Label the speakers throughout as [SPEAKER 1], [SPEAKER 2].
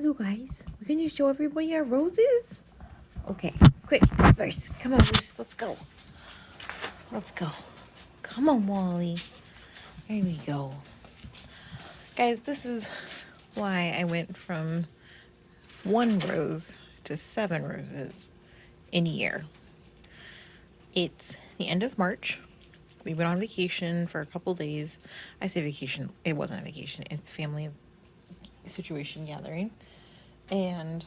[SPEAKER 1] You guys, we're gonna show everybody our roses? Okay, quick, disperse. Come on, Bruce, let's go. Let's go. Come on, Wally. There we go. Guys, this is why I went from 1 rose to 7 roses in a year. It's the end of March. We went on vacation for a couple days. I say vacation, it wasn't a vacation, it's family situation gathering. And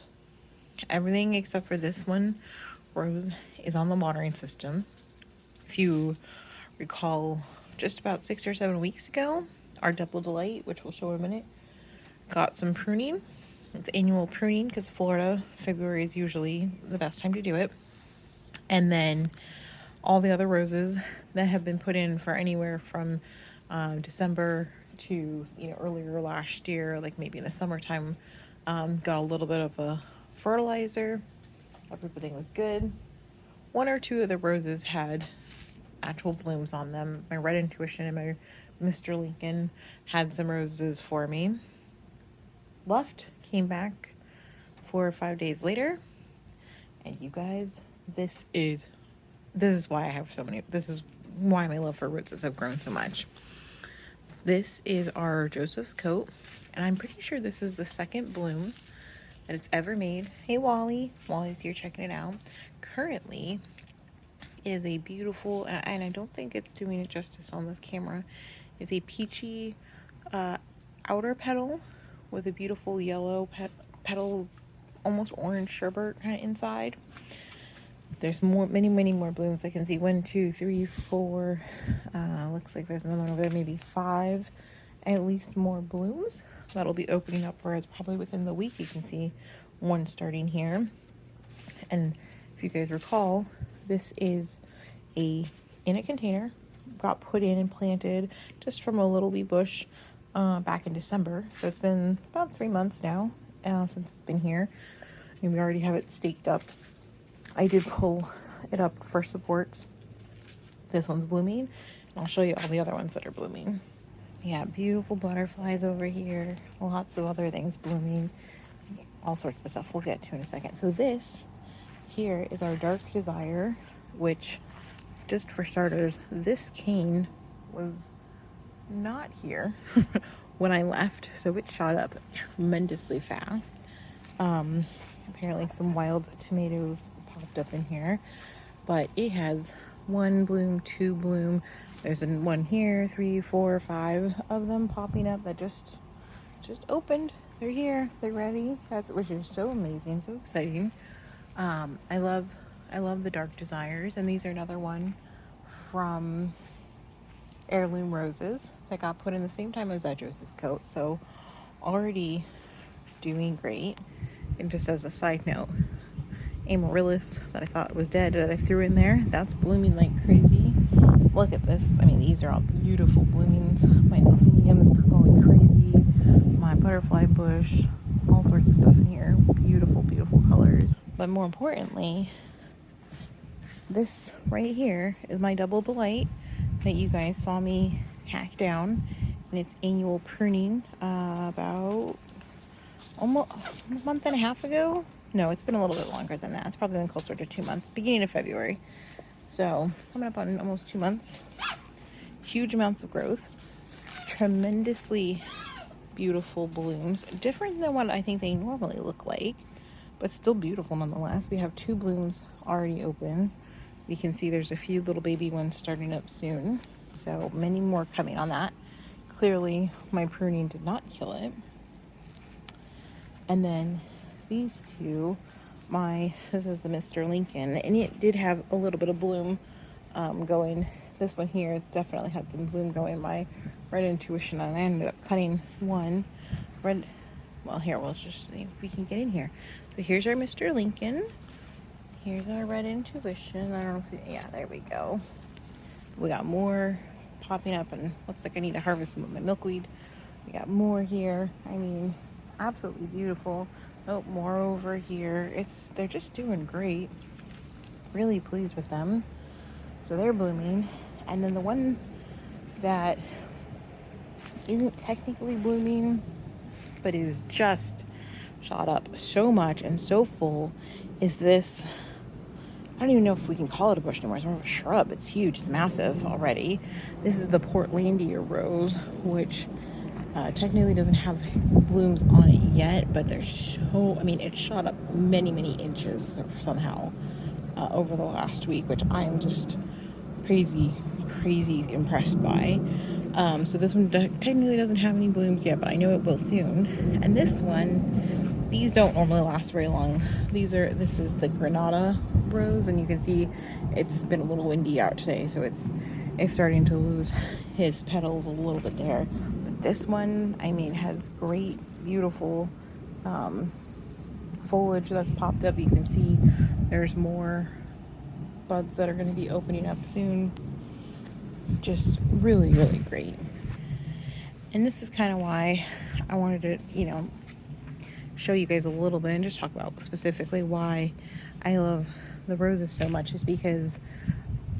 [SPEAKER 1] everything except for this one rose is on the watering system. If you recall, just about 6 or 7 weeks ago, our Double Delight, which we'll show in a minute, got some pruning. It's annual pruning because Florida, February is usually the best time to do it. And then all the other roses that have been put in for anywhere from December to earlier last year, like maybe in the summertime, got a little bit of a fertilizer. Everything was good. 1 or 2 of the roses had actual blooms on them. My Red Intuition and my Mr. Lincoln had some roses for me. Left, came back 4 or 5 days later, and you guys, this is why I have so many. This is why my love for roses have grown so much. This is our Joseph's coat, and I'm pretty sure this is the 2nd bloom that it's ever made. Hey, Wally. Wally's here checking it out. Currently, it is a beautiful, and I don't think it's doing it justice on this camera, is a peachy outer petal with a beautiful yellow petal, almost orange sherbet kind of inside. There's many more blooms. I can see 1, 2, 3, 4. Looks like there's another one over there, maybe 5 at least more blooms. That'll be opening up for us probably within the week. You can see one starting here. And if you guys recall, this is in a container, got put in and planted just from a little wee bush back in December. So it's been about 3 months now since it's been here. And we already have it staked up. I did pull it up for supports. This one's blooming. And I'll show you all the other ones that are blooming. Yeah, beautiful butterflies over here. Lots of other things blooming. All sorts of stuff we'll get to in a second. So this here is our Dark Desire, which, just for starters, this cane was not here when I left. So it shot up tremendously fast. Apparently some wild tomatoes popped up in here, but it has 1 bloom, 2 bloom. There's one here, 3, 4, 5 of them popping up that just opened. They're here, they're ready. Which is so amazing, so exciting. I love the Dark Desires, and these are another one from Heirloom Roses that got put in the same time as that Joseph's coat. So already doing great. And just as a side note, Amaryllis that I thought was dead that I threw in there, that's blooming like crazy. Look at this. I mean, these are all beautiful bloomings. My delphinium is going crazy. My butterfly bush, all sorts of stuff in here. Beautiful, beautiful colors. But more importantly, this right here is my Double Delight that you guys saw me hack down. And it's annual pruning about almost a month and a half ago. No, it's been a little bit longer than that. It's probably been closer to 2 months, beginning of February. So coming up on almost 2 months. Huge amounts of growth. Tremendously beautiful blooms. Different than what I think they normally look like, but still beautiful nonetheless. We have 2 blooms already open. You can see there's a few little baby ones starting up soon. So many more coming on that. Clearly my pruning did not kill it. And then these 2, this is the Mr. Lincoln, and it did have a little bit of bloom going. This one here definitely had some bloom going. My Red Intuition, and I ended up cutting one. We'll just see if we can get in here. So here's our Mr. Lincoln. Here's our Red Intuition. I don't know if there we go. We got more popping up, and looks like I need to harvest some of my milkweed. We got more here. I mean, absolutely beautiful. Oh, more over here. They're just doing great. Really pleased with them. So they're blooming. And then the one that isn't technically blooming, but is just shot up so much and so full is this. I don't even know if we can call it a bush anymore. It's more of a shrub. It's huge. It's massive already. This is the Portlandia rose, which technically doesn't have blooms on it yet, but there's so, I mean, it shot up many, many inches somehow over the last week, which I'm just crazy impressed by. So this one technically doesn't have any blooms yet, but I know it will soon. And this one, these don't normally last very long. This is the Granada rose, and you can see it's been a little windy out today, so it's starting to lose his petals a little bit there. But this one, I mean, has great, beautiful foliage that's popped up. You can see there's more buds that are going to be opening up soon. Just really, really great. And this is kind of why I wanted to, show you guys a little bit and just talk about specifically why I love the roses so much, is because,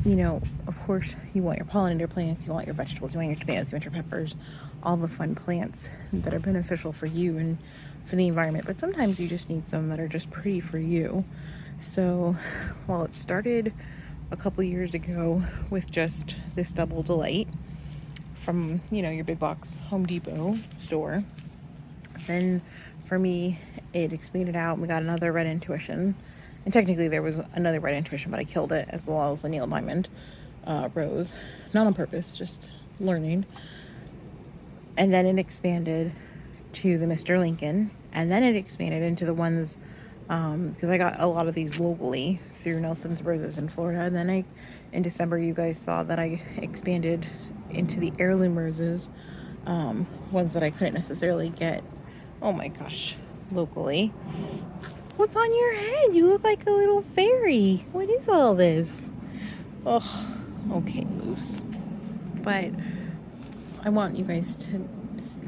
[SPEAKER 1] of course, you want your pollinator plants, you want your vegetables, you want your tomatoes, you want your peppers, all the fun plants that are beneficial for you and for the environment. But sometimes you just need some that are just pretty for you. So, well, it started a couple years ago with just this double delight from, your big box Home Depot store. Then for me, it expanded out and we got another red intuition. And technically there was another red intuition, but I killed it, as well as a Neil Diamond rose. Not on purpose, just learning. And then it expanded to the Mr. Lincoln. And then it expanded into the ones, because I got a lot of these locally through Nelson's Roses in Florida. And then in December, you guys saw that I expanded into the heirloom roses, ones that I couldn't necessarily get, oh my gosh, locally. What's on your head? You look like a little fairy. What is all this? Oh, okay, Moose. But I want you guys to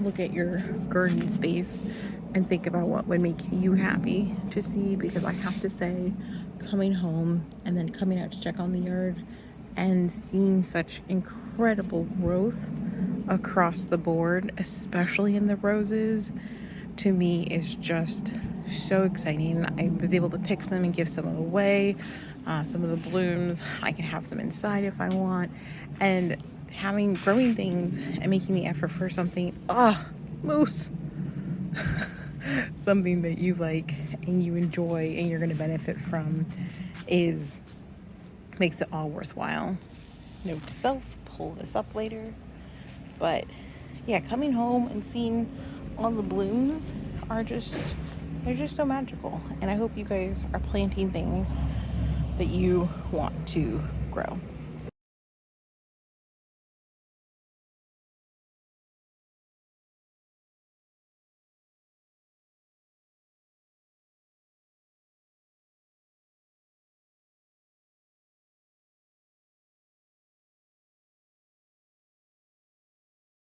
[SPEAKER 1] look at your garden space and think about what would make you happy to see, because I have to say, coming home and then coming out to check on the yard and seeing such incredible growth across the board, especially in the roses, to me is just so exciting. I was able to pick some and give some away. Some of the blooms, I can have some inside if I want. And growing things and making the effort for something, Moose, something that you like and you enjoy and you're going to benefit from makes it all worthwhile. Note to self, pull this up later. But yeah, coming home and seeing all the blooms they're just so magical. And I hope you guys are planting things that you want to grow.